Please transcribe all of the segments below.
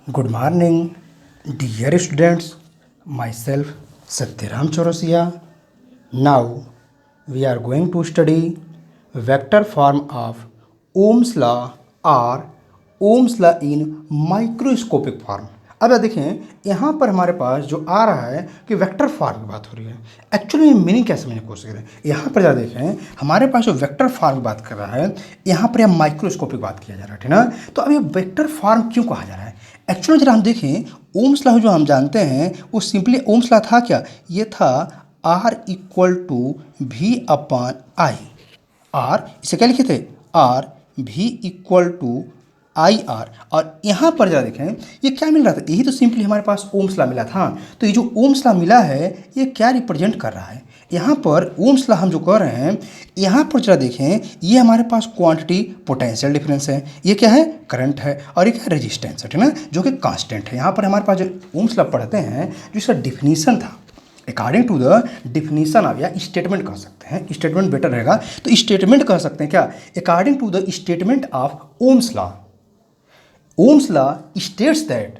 Good morning, dear students. Myself Satyaram Chaurasia. Now we are going to study vector form of Ohm's law or Ohm's law in microscopic form. अब यह देखें यहाँ पर हमारे पास जो आ रहा है कि वेक्टर फॉर्म की बात हो रही है। एक्चुअली मीनिंग क्या समझने की कोशिश करें। यहाँ पर ज़रा देखें हमारे पास जो वेक्टर फॉर्म की बात कर रहा है, यहाँ पर यह माइक्रोस्कोपिक बात किया जा रहा है, ठीक ना। तो अब ये वेक्टर फॉर्म क्यों कहा जा रहा है? एक्चुअली जरा हम देखें ओम्स लॉ जो हम जानते हैं वो सिंपली ओम्स लॉ था क्या? ये था R equal to V upon I. Or इसे क्या लिखे थे? R V equal to I R. और यहाँ पर जरा देखें ये क्या मिल रहा था? यही तो सिंपली हमारे पास ओम्स लॉ मिला था। तो ये जो ओम्स लॉ मिला है ये क्या रिप्रेजेंट कर रहा है? यहाँ पर ओम्स लॉ हम जो कर रहे हैं, यहाँ पर जरा देखें ये हमारे पास क्वांटिटी पोटेंशियल डिफरेंस है, ये क्या है? करंट है, और ये क्या? रेजिस्टेंस है, ठीक ना, जो कि कांस्टेंट है। यहाँ पर हमारे पास जो ओम्स लॉ पढ़ते हैं जो इसका डिफिनीसन था, according to the definition of, या स्टेटमेंट कह सकते हैं, स्टेटमेंट बेटर रहेगा, तो स्टेटमेंट कह सकते हैं क्या? According to the statement of Ohm's law, Ohm's law states that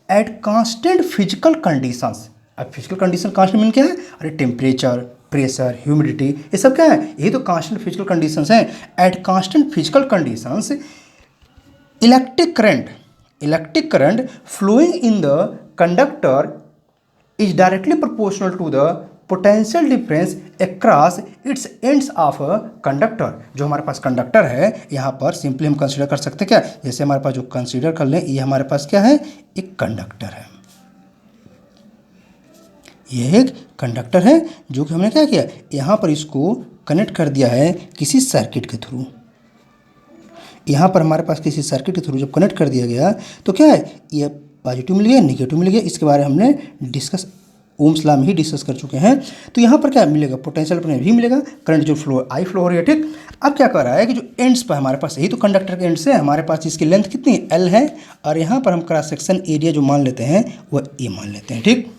at constant physical conditions, अब फिजिकल कंडीशन कांस्टेंट मीन क्या है? अरे टेम्परेचर, प्रेशर, ह्यूमिडिटी, ये सब क्या है? यही तो कांस्टेंट फिजिकल कंडीशंस हैं। At constant physical conditions electric current flowing in the conductor is directly proportional to the potential difference across its ends of conductor. जो हमारे पास कंडक्टर है यहाँ पर सिंपली हम कंसीडर कर सकते हैं क्या? जैसे हमारे पास जो कंसीडर कर लें, ये हमारे पास क्या है? एक कंडक्टर है। ये एक कंडक्टर है जो कि हमने क्या किया, यहाँ पर इसको कनेक्ट कर दिया है किसी सर्किट के थ्रू। यहाँ पर हमारे पास किसी सर्किट के थ्रू जब कनेक्ट कर दिया गया तो क्या है? ये पॉजिटिव मिल गया, नेगेटिव मिल गया। इसके बारे में हमने डिस्कस ओम्स लॉ में ही डिस्कस कर चुके हैं। तो यहाँ पर क्या मिलेगा? पोटेंशियल डिफरेंस भी मिलेगा, करंट जो फ्लो आई फ्लो हो रही है, ठीक। अब क्या कर रहा है कि जो एंड्स पर हमारे पास, यही तो कंडक्टर के एंड्स है हमारे पास, इसकी लेंथ कितनी है? L है, और यहाँ पर हम क्रॉस सेक्शन एरिया जो मान लेते हैं वह ए मान लेते हैं, ठीक।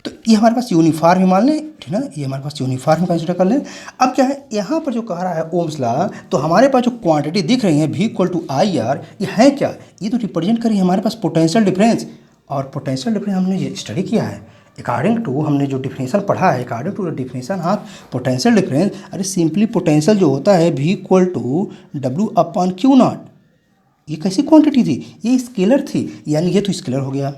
तो ये हमारे पास यूनिफॉर्म ही मान लें, ठीक ना, ये हमारे पास यूनिफॉर्म कंसिडर कर लें। अब क्या है यहाँ पर जो कह रहा है ओम्स लॉ, तो हमारे पास जो क्वांटिटी दिख रही है V equal to I R, ये है क्या? ये तो रिप्रेजेंट करी हमारे पास पोटेंशियल डिफरेंस, और पोटेंशियल डिफरेंस हमने ये स्टडी किया है अकॉर्डिंग टू, हमने जो डिफिनेशन पढ़ा है according to the definition of potential difference. अरे सिंपली पोटेंशियल जो होता है V equal to W upon Q naught. ये कैसी क्वांटिटी थी? ये स्केलर थी, यानी ये तो स्केलर हो गया।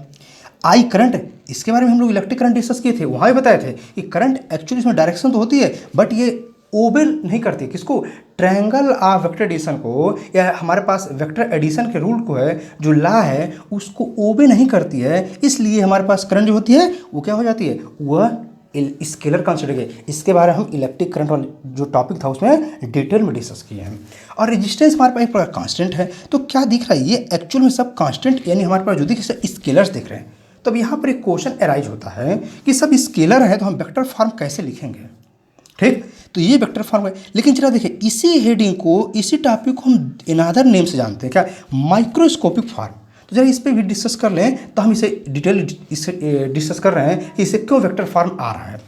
आई करंट, इसके बारे में हम लोग इलेक्ट्रिक करंट डिस्कस किए थे, वहाँ भी बताए थे कि करंट एक्चुअली इसमें डायरेक्शन तो होती है बट ये ओबे नहीं करती। किसको? ट्रायंगल ऑफ वेक्टर एडिशन को, या हमारे पास वेक्टर एडिशन के रूल को है जो लॉ है उसको ओबे नहीं करती है। इसलिए हमारे पास करंट जो होती है वो क्या हो जाती है? वह स्केलर कंसिडर किए। इसके बारे में हम इलेक्ट्रिक करंट वाले जो टॉपिक था उसमें डिटेल में डिस्कस किए हैं। और रेजिस्टेंस हमारे पास एक प्रकार कांस्टेंट है। तो क्या दिख रहा है? ये एक्चुअल में सब कांस्टेंट, यानी हमारे पास जो दिख स्केलर्स दिख रहे हैं। तब यहाँ पर एक क्वेश्चन अराइज होता है कि सब स्केलर है तो हम वेक्टर फॉर्म कैसे लिखेंगे, ठीक। तो ये वेक्टर फॉर्म है, लेकिन जरा देखिए इसी हेडिंग को, इसी टॉपिक को हम अनदर नेम से जानते हैं, क्या? Microscopic form. तो जरा इस पर भी डिस्कस कर लें, तो हम इसे डिटेल डिस्कस कर रहे हैं कि इसे क्यों वेक्टर फॉर्म आ रहा है।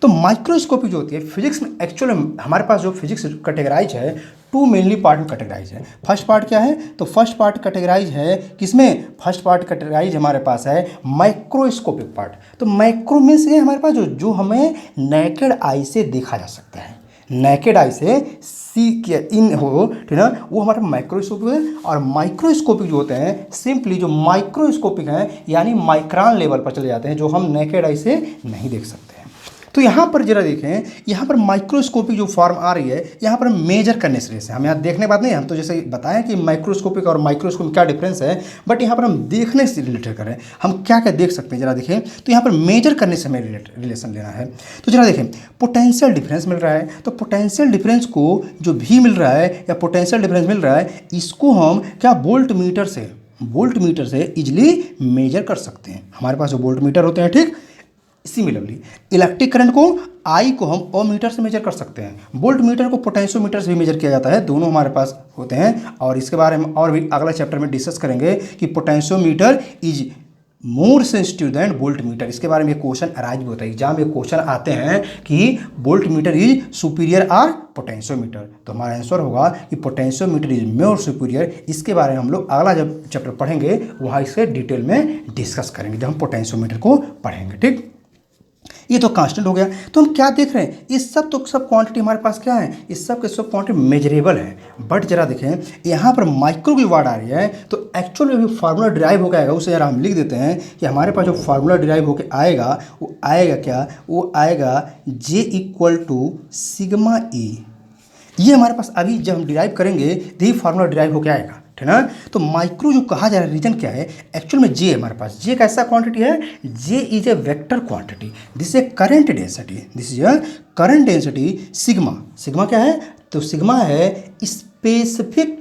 तो माइक्रोस्कोपिक जो होती है फिजिक्स में, एक्चुअल हमारे पास जो फिजिक्स कैटेगराइज है टू मेनली पार्ट में कैटेगराइज है। फर्स्ट पार्ट क्या है? तो फर्स्ट पार्ट कैटेगराइज है किसमें? फर्स्ट पार्ट कैटेगराइज हमारे पास है माइक्रोस्कोपिक पार्ट। तो माइक्रो मीन्स ये हमारे पास जो हमें नेकेड आई से देखा जा सकता है, नेकेड आई से सी के इन हो, ठीक ना, वो हमारे माइक्रोस्कोपिक है। और माइक्रोस्कोपिक जो होते हैं सिंपली जो माइक्रोस्कोपिक हैं यानी माइक्रोन लेवल पर चले जाते हैं, जो हम नेकेड आई से नहीं देख सकते हैं। तो यहाँ पर जरा देखें, यहाँ पर माइक्रोस्कोपिक जो फॉर्म आ रही है, यहाँ पर मेजर करने से हम यहाँ देखने बात नहीं, हम तो जैसे बताएं कि माइक्रोस्कोपिक और माइक्रोस्कोपिक क्या डिफरेंस है, बट यहाँ पर हम देखने से रिलेटेड करें, हम क्या क्या देख सकते हैं जरा देखें। तो यहाँ पर मेजर करने से हमें रिलेशन लेना है। तो जरा देखें पोटेंशियल डिफरेंस मिल रहा है, तो पोटेंशियल डिफरेंस को जो भी मिल रहा है या पोटेंशियल डिफरेंस मिल रहा है, इसको हम क्या वोल्ट मीटर से इजिली मेजर कर सकते हैं। हमारे पास जो वोल्ट मीटर होते हैं, ठीक। सिमिलरली इलेक्ट्रिक करंट को आई को हम ओमीटर से मेजर कर सकते हैं, वोल्ट मीटर को पोटेंशियोमीटर से भी मेजर किया जाता है, दोनों हमारे पास होते हैं। और इसके बारे में और भी अगला चैप्टर में डिस्कस करेंगे कि potentiometer is more sensitive then volt meter. इसके बारे में क्वेश्चन अराइज भी होता है, एग्जाम में क्वेश्चन आते हैं कि voltmeter is superior or potentiometer, तो हमारा आंसर होगा कि पोटेंशियोमीटर इज मोर सुपीरियर। इसके बारे में हम लोग अगला जब चैप्टर पढ़ेंगे वहाँ इसे डिटेल में डिस्कस करेंगे जब हम पोटेंशियोमीटर को पढ़ेंगे। ठीक, ये तो कांस्टेंट हो गया। तो हम क्या देख रहे हैं, इस सब तो सब क्वांटिटी हमारे पास क्या है, इस सब के सब क्वांटिटी मेजरेबल है। बट जरा देखें यहाँ पर माइक्रो की वर्ड आ रही है, तो एक्चुअल में भी फार्मूला डिराइव होकर आएगा, उसे जरा हम लिख देते हैं कि हमारे पास जो फार्मूला डिराइव होकर आएगा वो आएगा क्या, वो आएगा J equal to sigma E। ये हमारे पास अभी जब हम डिराइव करेंगे तो ये फार्मूला डिराइव होकर आएगा, ठीक है ना। तो माइक्रो जो कहा जा रहा है रीजन क्या है, एक्चुअल में जे हमारे पास, जे कैसा क्वांटिटी है, J is a vector quantity, this is current density, this is current density. Sigma, sigma क्या है, तो सिग्मा है स्पेसिफिक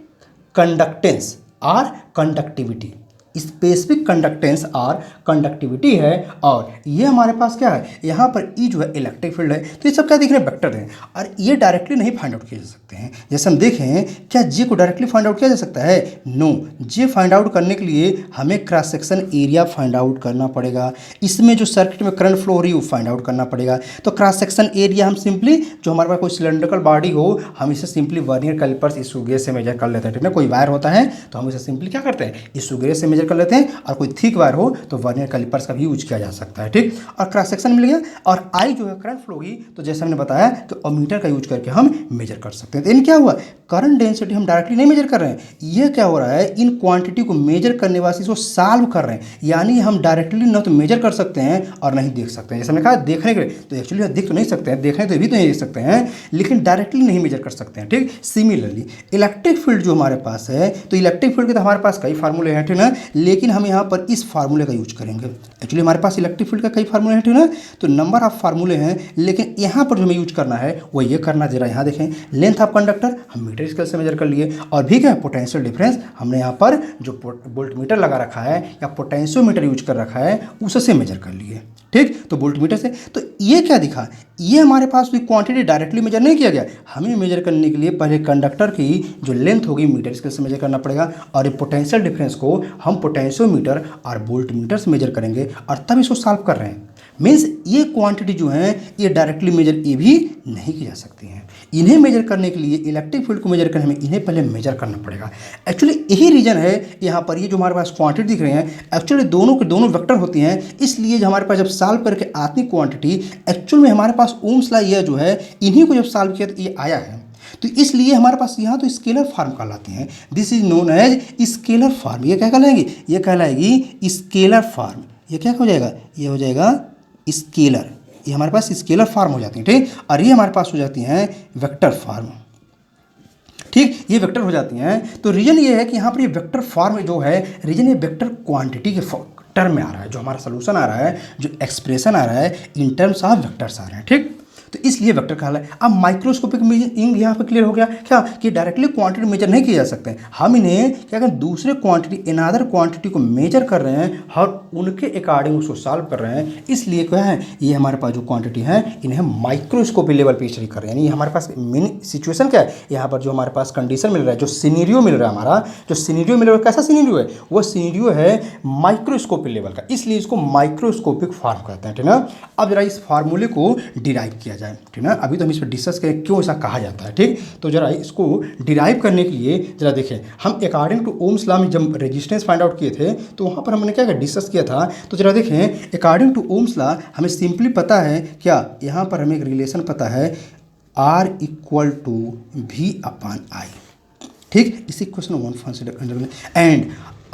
कंडक्टेंस और कंडक्टिविटी, स्पेसिफिक कंडक्टेंस और कंडक्टिविटी है। और ये हमारे पास क्या है, यहाँ पर ई जो है इलेक्ट्रिक फील्ड है। तो ये सब क्या दिख रहे हैं, वेक्टर हैं, और ये डायरेक्टली नहीं फाइंड आउट किए जा सकते हैं। जैसे हम देखें, क्या जे को डायरेक्टली फाइंड आउट किया जा सकता है, नो। जे फाइंड आउट करने के लिए हमें cross section area find out करना पड़ेगा, इसमें जो सर्किट में करंट फ्लो हो रही है वो फाइंड आउट करना पड़ेगा। तो क्रॉस सेक्शन एरिया हम सिंपली, जो हमारे पास कोई सिलेंड्रिकल बॉडी हो, हम इसे सिंपली वर्नियर कैलिपर्स इस सुगेर से मेजर कर लेते हैं, ठीक है ना। कोई वायर होता है तो हम इसे सिंपली क्या करते हैं, इस सुगेर से मेजर कर लेते हैं, और कोई थिक वायर हो तो वर्नियर कैलिपर्स का भी यूज किया जा सकता है। ठीक, और क्रॉस सेक्शन मिल गया, और आई जो है करंट फ्लो होगी, तो जैसे हमने बताया कि ओमीटर का यूज करके हम मेजर कर सकते हैं। तो इन क्या हुआ, करंट डेंसिटी हम डायरेक्टली नहीं मेजर कर रहे हैं, ये क्या हो रहा है, इन क्वांटिटी को मेजर करने वास्ते इसको सॉल्व कर रहे हैं, यानी हम डायरेक्टली ना तो मेजर कर सकते हैं और नहीं देख सकते हैं। जैसे हमने कहा देखने के लिए, तो एक्चुअली देख तो नहीं सकते हैं, देखने तो भी तो नहीं देख सकते हैं, लेकिन डायरेक्टली नहीं मेजर कर सकते हैं। ठीक, सिमिलरली इलेक्ट्रिक फील्ड जो हमारे पास है, तो इलेक्ट्रिक फील्ड के तो हमारे पास कई फार्मूले हैं, ठीक ना, लेकिन हम यहाँ पर इस फार्मूले का यूज करेंगे। एक्चुअली हमारे पास इलेक्ट्रिक फील्ड का कई फार्मूले हैं, ठीक ना, तो नंबर ऑफ फार्मूले हैं, लेकिन यहाँ पर जो हमें यूज करना है वो ये करना, जरा यहाँ देखें, लेंथ ऑफ कंडक्टर हम मीटर स्केल से मेजर कर लिए, और भी क्या पोटेंशियल डिफरेंस हमने यहाँ पर जो वोल्ट मीटर लगा रखा है या पोटेंशियोमीटर यूज कर रखा है उससे मेजर कर लिए। ठीक, तो वोल्ट मीटर से, तो ये क्या दिखा, ये हमारे पास कोई क्वांटिटी डायरेक्टली मेजर नहीं किया गया, हमें मेजर करने के लिए पहले कंडक्टर की जो लेंथ होगी मीटर स्केल से मेजर करना पड़ेगा, और ये पोटेंशियल डिफरेंस को हम पोटेंशियोमीटर और वोल्ट मीटर से मेजर करेंगे, और तब इसको सॉल्व कर रहे हैं। मीन्स ये क्वांटिटी जो है ये डायरेक्टली मेजर ये भी नहीं की जा सकती हैं, इन्हें मेजर करने के लिए, इलेक्ट्रिक फील्ड को मेजर करने में इन्हें पहले मेजर करना पड़ेगा। एक्चुअली यही रीजन है यहाँ पर, ये जो हमारे पास क्वांटिटी दिख रहे हैं एक्चुअली दोनों के दोनों वेक्टर होती हैं, इसलिए जो हमारे पास जब सॉल्व करके आती क्वांटिटी, एक्चुअल में हमारे पास ओम्स लॉ ये जो है इन्हीं को जब सॉल्व किया तो ये आया है, तो इसलिए हमारे पास यहाँ तो स्केलर फॉर्म कहलाते हैं, this is known as scalar form. ये क्या कहलाएंगे, ये कहलाएगी स्केलर फॉर्म। ये क्या हो जाएगा, ये हो जाएगा स्केलर, ये हमारे पास स्केलर फॉर्म हो जाती हैं। ठीक, और ये हमारे पास हो जाती हैं वेक्टर फॉर्म। ठीक, ये वेक्टर हो जाती हैं। तो रीजन ये है कि यहाँ पर ये वेक्टर फॉर्म जो है, रीजन ये वेक्टर क्वांटिटी के टर्म में आ रहा है, जो हमारा सोल्यूशन आ रहा है, जो एक्सप्रेशन आ रहा है इन टर्म्स ऑफ वेक्टर्स आ रहे हैं। ठीक, तो इसलिए वेक्टर कहला है। अब माइक्रोस्कोपिक मेजरिंग यहाँ पे क्लियर हो गया क्या, कि डायरेक्टली क्वांटिटी मेजर नहीं किए जा सकते, हम इन्हें क्या करें, दूसरे क्वांटिटी अनदर क्वांटिटी को मेजर कर रहे हैं और उनके अकॉर्डिंग उसको सॉल्व कर रहे हैं। इसलिए क्या है, ये हमारे पास जो क्वांटिटी है इन्हें माइक्रोस्कोपिक लेवल पे स्टडी कर रहे हैं। यानी हमारे पास मेन सिचुएशन क्या है, यहाँ पर जो हमारे पास कंडीशन मिल रहा है, जो सिनेरियो मिल रहा है, हमारा जो सिनेरियो मिल रहा है, कैसा सिनेरियो है, वो सिनेरियो है माइक्रोस्कोपिक लेवल का, इसलिए इसको माइक्रोस्कोपिक फॉर्म कहते हैं। ठीक ना, अब जरा इस फार्मूले को डिराइव किया जाए। ठीक ना, अभी तो हम इस पर डिस्कस करें क्यों ऐसा कहा जाता है। ठीक, तो जरा इसको डिराइव करने के लिए जरा देखें, हम अकॉर्डिंग टू ओम्स लॉ में जब रेजिस्टेंस फाइंड आउट किए थे तो वहाँ पर हमने क्या डिस्कस किया था। तो जरा देखें, अकॉर्डिंग टू ओम्स लॉ हमें सिंपली पता है क्या, यहाँ पर हमें एक रिलेशन पता है, R equal to V upon I। ठीक, इसी question 1 and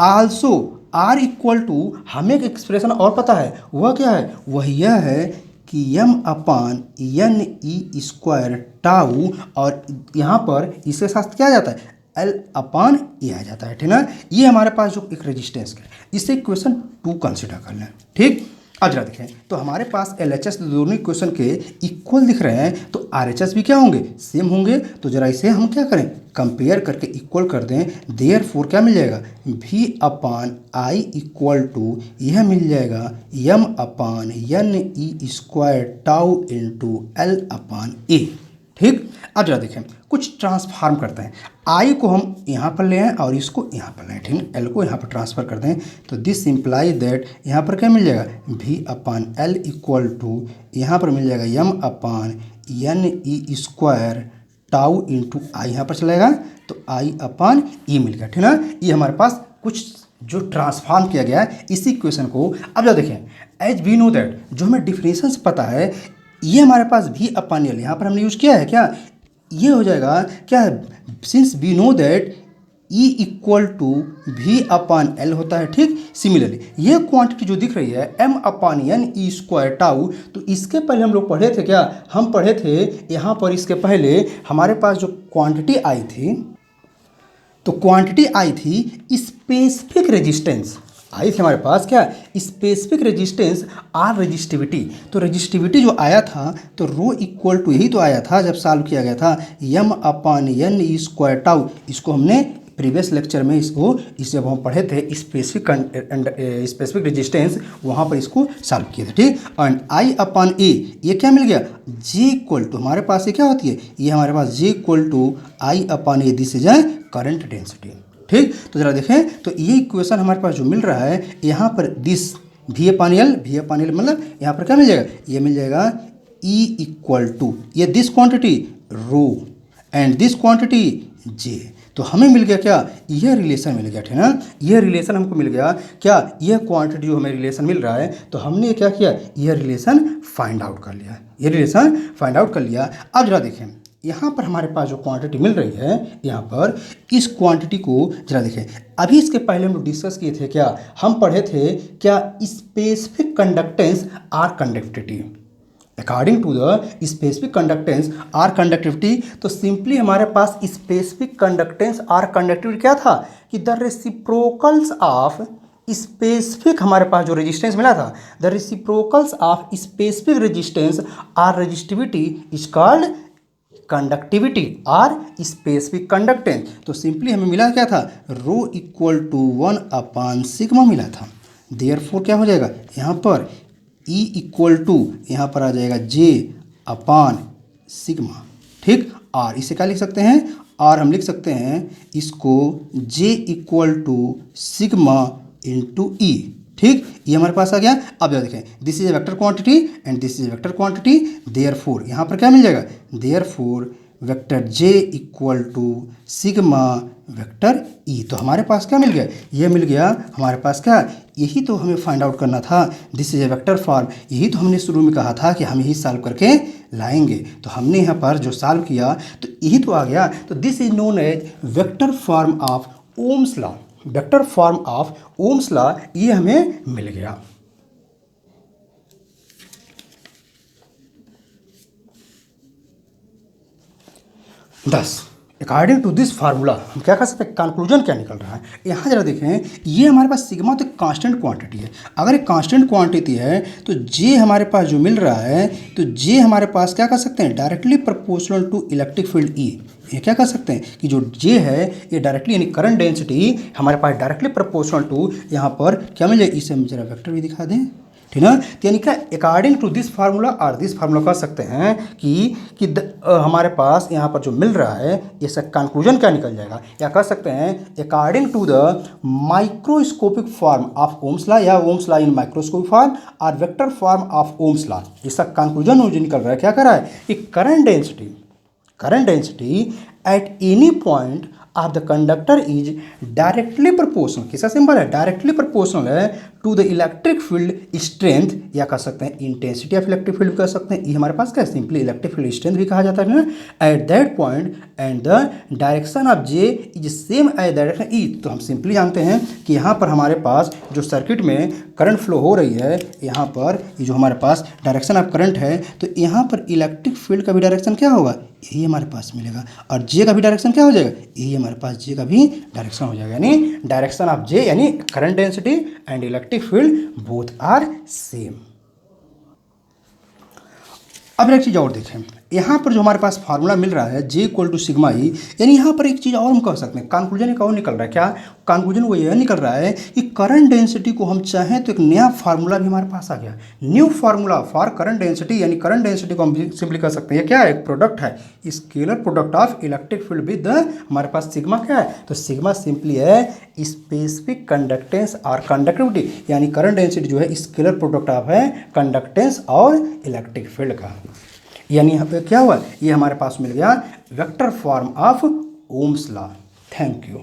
also R equal to, हमें एक एक्सप्रेशन और पता है, वह क्या है, वह यह है कि m upon N E square tau, और यहाँ पर इसके साथ क्या आ जाता है, L अपान ए आ जाता है। ठीक ना, ये हमारे पास जो एक रेजिस्टेंस है, इसे इक्वेशन 2 कंसिडर कर लें। ठीक, अब जरा देखें, तो हमारे पास LHS दोनों इक्वेशन के इक्वल दिख रहे हैं, तो RHS भी क्या होंगे, सेम होंगे। तो जरा इसे हम क्या करें, कंपेयर करके इक्वल कर दें, देयरफॉर क्या मिल जाएगा, V upon I equal to, यह मिल जाएगा m upon N E square tau into L upon A. ठीक। अब जरा देखें, कुछ ट्रांसफार्म करते हैं। आई को हम यहाँ पर ले आए और इसको यहाँ पर लाएँ, ठीक है। एल को यहाँ पर ट्रांसफ़र कर दें तो दिस इम्प्लाई दैट यहाँ पर क्या मिल जाएगा, V upon L equal to यहाँ पर मिल जाएगा M upon N E square tau into I, यहाँ पर चलेगा तो आई अपान ई मिल गया, ठीक है ना। ये हमारे पास कुछ जो ट्रांसफॉर्म किया गया है इसी इक्वेशन को। अब जो देखें, एज वी नो दैट, जो हमें डिफरेंशियल से पता है, ये हमारे पास भी अपान एल यहाँ पर हमने यूज़ किया है क्या, ये हो जाएगा क्या, since we know that E equal to V upon L होता है, ठीक। सिमिलरली ये क्वांटिटी जो दिख रही है M upon N E square tau, तो इसके पहले हम लोग पढ़े थे क्या, हम पढ़े थे यहाँ पर इसके पहले हमारे पास जो क्वांटिटी आई थी, तो क्वांटिटी आई थी स्पेसिफिक रेजिस्टेंस, आई थी हमारे पास क्या, स्पेसिफिक रेजिस्टेंस आर रेजिस्टिविटी। तो रेजिस्टिविटी जो आया था तो रो इक्वल टू यही तो आया था जब सॉल्व किया गया था, M upon N E square tau. इसको हमने प्रीवियस लेक्चर में इस जब हम पढ़े थे स्पेसिफिक रेजिस्टेंस, वहाँ पर इसको सॉल्व किए थे, ठीक। एंड आई अपान ए, ये क्या मिल गया, जे इक्वल टू, हमारे पास ये क्या होती है, ये हमारे पास J equal to I upon A, this is current density, ठीक। तो जरा देखें, तो ये इक्वेशन हमारे पास जो मिल रहा है यहाँ पर दिस वी अपान एल मतलब यहाँ पर क्या मिल जाएगा, ये मिल जाएगा ई इक्वल टू ये this quantity rho and this quantity J. तो हमें मिल गया क्या, यह रिलेशन मिल गया, ठीक है ना। यह रिलेशन हमको मिल गया क्या, यह क्वांटिटी जो हमें रिलेशन मिल रहा है, तो हमने क्या किया, यह रिलेशन फाइंड आउट कर लिया, ये रिलेशन फाइंड आउट कर लिया। अब जरा देखें, यहाँ पर हमारे पास जो क्वांटिटी मिल रही है, यहाँ पर इस क्वांटिटी को जरा देखें, अभी इसके पहले हम लोग डिस्कस किए थे क्या, हम पढ़े थे क्या, specific conductance or conductivity, according to the specific conductance or conductivity. तो सिंपली हमारे पास स्पेसिफिक कंडक्टेंस आर कंडक्टिविटी क्या था कि द रेसिप्रोकल्स ऑफ स्पेसिफिक, हमारे पास जो रेजिस्टेंस मिला था, the reciprocals of specific resistance or resistivity is called conductivity or specific conductance. तो सिंपली हमें मिला क्या था, rho equal to 1 upon sigma मिला था। देयरफॉर क्या हो जाएगा, यहाँ पर E इक्वल टू यहाँ पर आ जाएगा J अपान सिग्मा, ठीक। और इसे क्या लिख सकते हैं, और हम लिख सकते हैं इसको J equal to sigma into E, ठीक। ये हमारे पास आ गया। अब जरा देखें, this is a vector quantity and this is a vector quantity, therefore यहाँ पर क्या मिल जाएगा, therefore vector J equal to sigma vector E. तो हमारे पास क्या मिल गया, ये मिल गया हमारे पास क्या, यही तो हमें फाइंड आउट करना था, this is a vector form. यही तो हमने शुरू में कहा था कि हम यही सॉल्व करके लाएंगे, तो हमने यहाँ पर जो सॉल्व किया तो यही तो आ गया। तो this is known as vector form of Ohm's law, vector form of Ohm's law, ये हमें मिल गया। दस, अकॉर्डिंग टू दिस फार्मूला हम क्या कर सकते हैं, कंक्लूजन क्या निकल रहा है। यहाँ जरा देखें, ये हमारे पास सिग्मा तो कांस्टेंट क्वांटिटी है, अगर एक कांस्टेंट क्वांटिटी है तो जे हमारे पास जो मिल रहा है, तो जे हमारे पास क्या कर सकते हैं, directly proportional to electric field E. ये क्या कर सकते हैं कि जो जे है ये डायरेक्टली यानी करंट डेंसिटी हमारे पास डायरेक्टली प्रोपोर्शनल टू, यहाँ पर क्या मिल जाए, इसे हम जरा वेक्टर भी दिखा दें, ठीक है ना। यानी क्या, अकॉर्डिंग टू दिस फार्मूला और दिस फार्मूला कह सकते हैं कि हमारे पास यहाँ पर जो मिल रहा है ये सब कंक्लूजन क्या निकल जाएगा, या कह सकते हैं according to the microscopic form of Ohm's law, या Ohm's law in microscopic form और vector form of Ohm's law, इसका कंक्लूजन जो निकल रहा है क्या कर रहा है कि current density at any point of the conductor is directly proportional, किसका सिंबल है, डायरेक्टली प्रोपोर्शनल है to the electric field strength, या कह सकते हैं इंटेंसिटी ऑफ इलेक्ट्रिक फील्ड कह सकते हैं। ये हमारे पास क्या है, सिंपली इलेक्ट्रिक फील्ड स्ट्रेंथ भी कहा जाता है ना। At that point and the direction of J is same as direction E. तो हम सिंपली जानते हैं कि यहाँ पर हमारे पास जो सर्किट में करंट फ्लो हो रही है, यहाँ पर ये जो हमारे पास डायरेक्शन ऑफ करंट है, तो यहाँ पर इलेक्ट्रिक फील्ड का भी डायरेक्शन क्या होगा, यही हमारे पास मिलेगा, और जे का भी डायरेक्शन क्या हो जाएगा, यही हमारे पास जे का भी डायरेक्शन हो जाएगा, यानी डायरेक्शन ऑफ जे यानी current density and electric field both are same. अब एक चीज और देखें, यहाँ पर जो हमारे पास फार्मूला मिल रहा है J equal to sigma E, यानी यहाँ पर एक चीज़ और हम कह सकते हैं, कंक्लूजन एक और निकल रहा है। क्या कंक्लूजन? वो यह निकल रहा है कि करंट डेंसिटी को हम चाहें तो एक नया फार्मूला भी हमारे पास आ गया, new formula for current density, यानी करंट डेंसिटी को हम सिंपली कह सकते हैं क्या है, एक प्रोडक्ट है, scalar product of electric field with हमारे पास सिग्मा क्या है, तो सिग्मा सिंपली है स्पेसिफिक कंडक्टेंस और कंडक्टिविटी, यानी करंट डेंसिटी जो है स्केलर प्रोडक्ट ऑफ है कंडक्टेंस और इलेक्ट्रिक फील्ड का। यानी यहाँ पे क्या हुआ, ये हमारे पास मिल गया vector form of Ohm's law. Thank you.